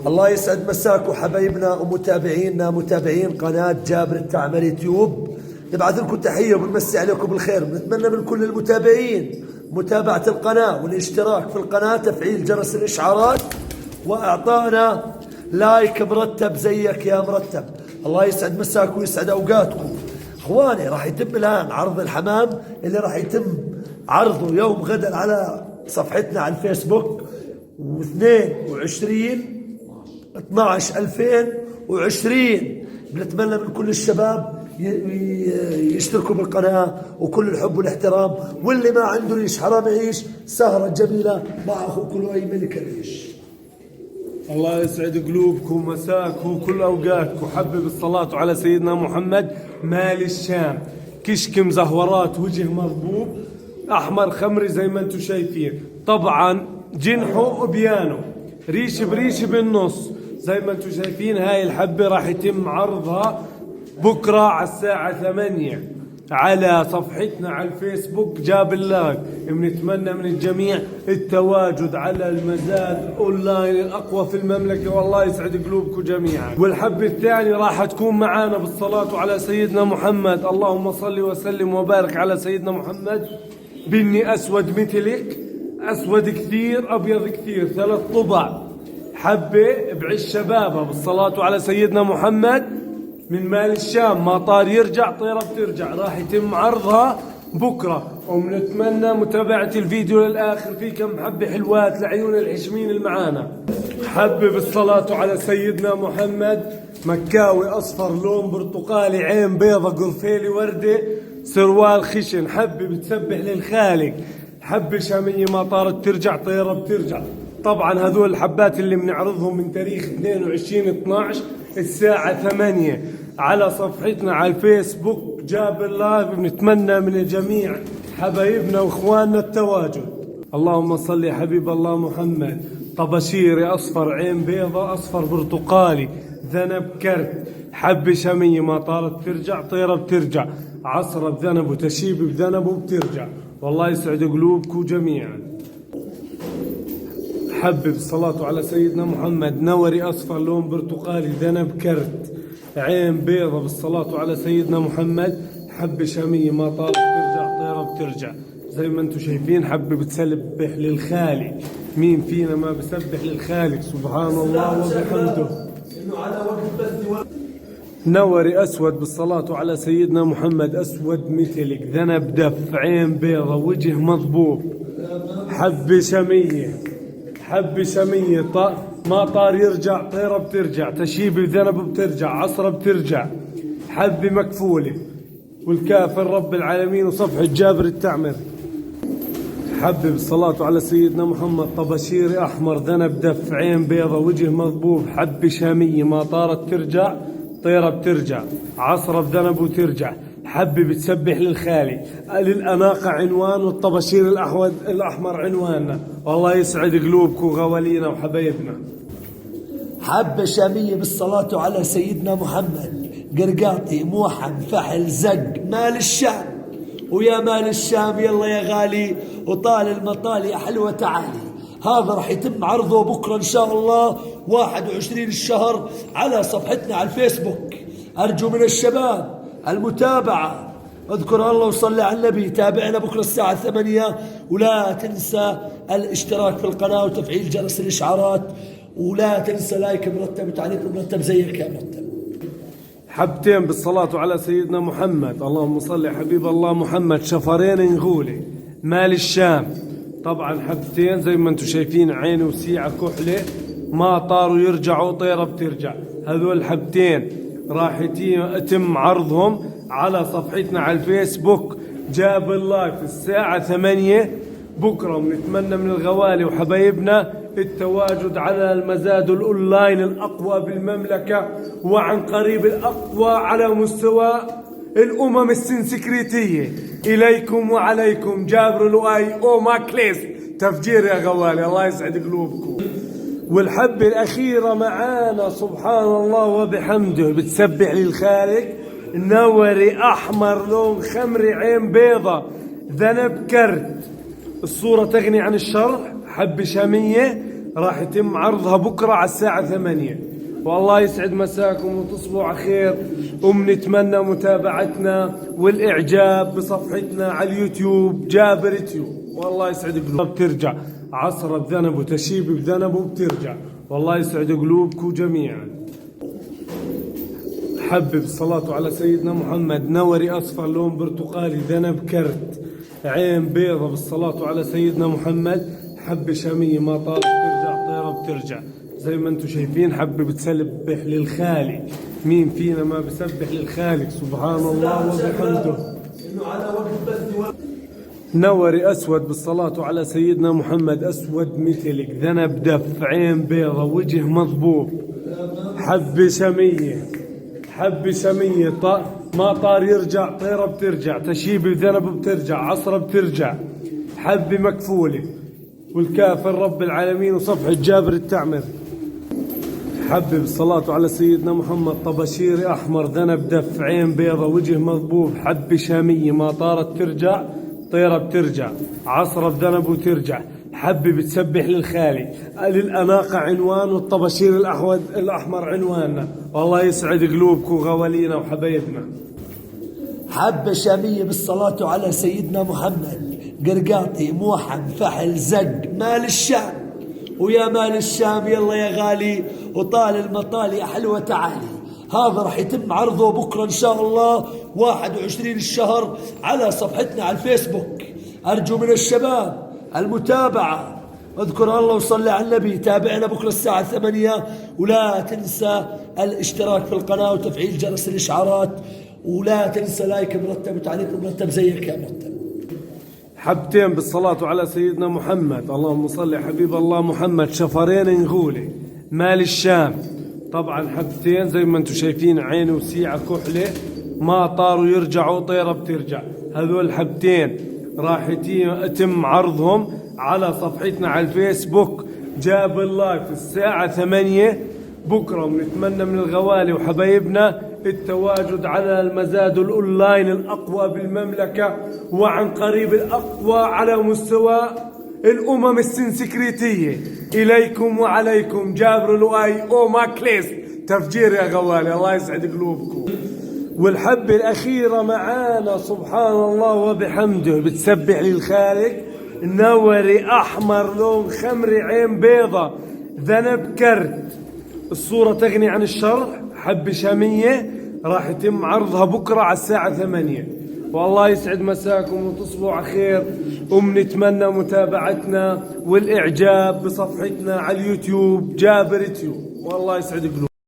الله يسعد مساكم حبايبنا ومتابعينا متابعين قناة جابر التعمر يوتيوب. نبعث لكم تحية ونمسي عليكم بالخير. نتمنى من كل المتابعين متابعة القناة والاشتراك في القناة، تفعيل جرس الإشعارات، وإعطانا لايك مرتب زيك يا مرتب. الله يسعد مساكم ويسعد أوقاتكم. اخواني راح يتم الآن عرض الحمام اللي راح يتم عرضه يوم غدا على صفحتنا على الفيسبوك، و22/12/2020. بنتمنى من كل الشباب يشتركوا بالقناة، وكل الحب والاحترام، واللي ما عنده ريش حرام يعيش. سهرة جميلة مع أخوكم لؤي الريش. الله يسعد قلوبكم مساكم وكل أوقاتكم. حبب الصلاة على سيدنا محمد. مال الشام كشك مزهورات، وجه مضبوب أحمر خمري زي ما انتم شايفين. طبعا جنحه وبيانو، ريش بريش بالنص زي ما انتم شايفين. هاي الحبة راح يتم عرضها بكرة على الساعة 8 على صفحتنا على الفيسبوك جاب اللايك. بنتمنى من الجميع التواجد على المزاد اونلاين الاقوى في المملكة، والله يسعد قلوبكم جميعا. والحبة الثانية راح تكون معانا بالصلاة على سيدنا محمد. اللهم صل وسلم وبارك على سيدنا محمد. بني اسود مثلك، اسود كثير ابيض كثير، 3 طبع، حبة بعش شبابها بالصلاة على سيدنا محمد. من مال الشام مطار يرجع طيرة بترجع. راح يتم عرضها بكرة، وبنتمنى متابعة الفيديو للآخر. في كم حبة حلوات لعيون الحشمين المعانا. حبة بالصلاة على سيدنا محمد، مكاوي أصفر لون برتقالي، عين بيضة، قرفيلي وردة، سروال خشن. حبة بتسبح للخالق. حبة شامية ما طارت ترجع طيرة بترجع. طبعا هذول الحبات اللي بنعرضهم من تاريخ 22/12 الساعة 8 على صفحتنا على الفيسبوك جاب اللايف. بنتمنى من الجميع حبايبنا واخواننا التواجد. اللهم صل يا حبيب الله محمد. طباشيري اصفر، عين بيضة، اصفر برتقالي، ذنب كرت، حبة شمية ما طارت ترجع طيرة بترجع، عصرة بذنب وتشيب بذنب وبترجع. والله يسعد قلوبكم جميعا. حبب الصلاة على سيدنا محمد. نوري أصفر لون برتقالي، ذنب كرت، عين بيضة بالصلاة على سيدنا محمد. حبة شامية ما طارت ترجع طيرة بترجع زي ما انتم شايفين. حبة بتسبح للخالق. مين فينا ما بسبح للخالق سبحان الله وبحمده. نوري أسود بالصلاة على سيدنا محمد. أسود مثلك، ذنب دف، عين بيضة، وجه مضبوب. حبة شامية، حبة شمية ما طار يرجع طيرة بترجع، تشيب بذنب بترجع، عصرة بترجع. حبة مكفولة، والكافر رب العالمين، وصفحة جابر التعمر. حبة بالصلاة على سيدنا محمد. طباشيري أحمر، ذنب دف، عين بيضة، وجه مضبوب. حبة شامية ما طارت ترجع طيرة بترجع، عصرة بذنب وترجع. حبة بتسبح للخالي. للأناقة عنوان، والطباشير الأحمر عنواننا. والله يسعد قلوبكم غوالينا وحبايبنا. حبة شامية بالصلاة على سيدنا محمد. قرقاطي، موحم، فحل، زق، مال الشام. ويا مال الشام يلا يا غالي، وطال المطال يا حلوة تعالي. هذا راح يتم عرضه بكرة إن شاء الله 21 الشهر على صفحتنا على الفيسبوك. أرجو من الشباب المتابعة. اذكر الله وصلي على النبي. تابعنا بكرة الساعة 8، ولا تنسى الاشتراك في القناة وتفعيل جرس الإشعارات، ولا تنسى لايك مرتب وتعليق مرتب زيك يا مرتب. حبتين بالصلاة على سيدنا محمد. اللهم صل يا حبيب الله محمد. شفرين نغولي، مال الشام. طبعا حبتين زي ما انتم شايفين، عين وسيعة كحلة، ما طاروا يرجعوا طيرة بترجع. هذول حبتين راح يتم عرضهم على صفحتنا على الفيسبوك جاب اللايف الساعة 8 بكرة. ونتمنى من الغوالي وحبايبنا التواجد على المزاد الأونلاين الأقوى بالمملكة، وعن قريب الأقوى على مستوى الأمم السنسكريتية. إليكم وعليكم جابر لؤي ماكليس. تفجير يا غوالي. الله يسعد قلوبكم. والحبة الأخيرة معانا سبحان الله وبحمده بتسبح للخالق. نوري أحمر لون خمري، عين بيضة، ذنب كرت. الصورة تغني عن الشرح. حبة شامية راح يتم عرضها بكرة على الساعة 8. والله يسعد مساكم وتصبحوا على خير، وبنتمنى متابعتنا والإعجاب بصفحتنا على اليوتيوب جابر تيوب. والله يسعد قلوبكم. بترجع عصرة بذنب وتشيب بذنب وبترجع. والله يسعد قلوبكم جميعا. حبب الصلاة على سيدنا محمد. نوري أصفر لون برتقالي ذنب كرت عين بيضة بالصلاة على سيدنا محمد. حبة شامية ما طارت بترجع طيرة بترجع. زي ما انتم شايفين حبة بتسبح للخالق. مين فينا ما بسبح للخالق سبحان الله وبحمده. نوري أسود بالصلاة على سيدنا محمد. أسود مثلك ذنب دف عين بيضة وجه مضبوب. حبة شامية حبة شامية ما طار يرجع طيرة بترجع. تشيب بذنب بترجع. عصرة بترجع. حبة مكفولة والكافر رب العالمين وصفحة جابر التعمر. حبب الصلاة على سيدنا محمد. طبشيري أحمر ذنب دف عين بيضة وجه مضبوب. حبة شامية ما طارت ترجع طيرة بترجع. عصرة بذنب وترجع. حبة بتسبح للخالق. للأناقة عنوان والطبشير الأحمر عنواننا. والله يسعد قلوبكم غوالينا وحبايبنا. حبة شامية بالصلاة على سيدنا محمد. قرقاطي موحم فحل زق مال الشام. ويا مال الشام يلا يا غالي وطال المطال يا حلوة تعالي. هذا راح يتم عرضه بكرة إن شاء الله 21 الشهر على صفحتنا على الفيسبوك. أرجو من الشباب المتابعة. اذكر الله وصلي على النبي. تابعنا بكرة الساعة 8. ولا تنسى الاشتراك في القناة وتفعيل جرس الإشعارات. ولا تنسى لايك مرتب وتعليق مرتب زيك يا مرتب. حبتين بالصلاة على سيدنا محمد. اللهم صل حبيب الله محمد. شفرين نغولي مال الشام. طبعا حبتين زي ما انتم شايفين عين وسيعة كحلة ما طاروا يرجعوا طيرة بترجع. هذول حبتين راح يتم عرضهم على صفحتنا على الفيسبوك جابر لايف الساعة 8 بكرة. ونتمنى من الغوالي وحبايبنا التواجد على المزاد الأونلاين الأقوى بالمملكة وعن قريب الأقوى على مستوى الأمم السنسكريتية. إليكم وعليكم جابر لؤي ماكليس تفجير يا غوالي. الله يسعد قلوبكم. والحبة الأخيرة معانا سبحان الله وبحمده بتسبح للخالق. نوري أحمر لون خمري عين بيضة ذنب كرت. الصورة تغني عن الشرح. حبة شامية راح يتم عرضها بكرة على الساعة 8. والله يسعد مساكم وتصبحوا على خير، وبنتمنى متابعتنا والإعجاب بصفحتنا على اليوتيوب جابر تيوب. والله يسعد قلوبكم.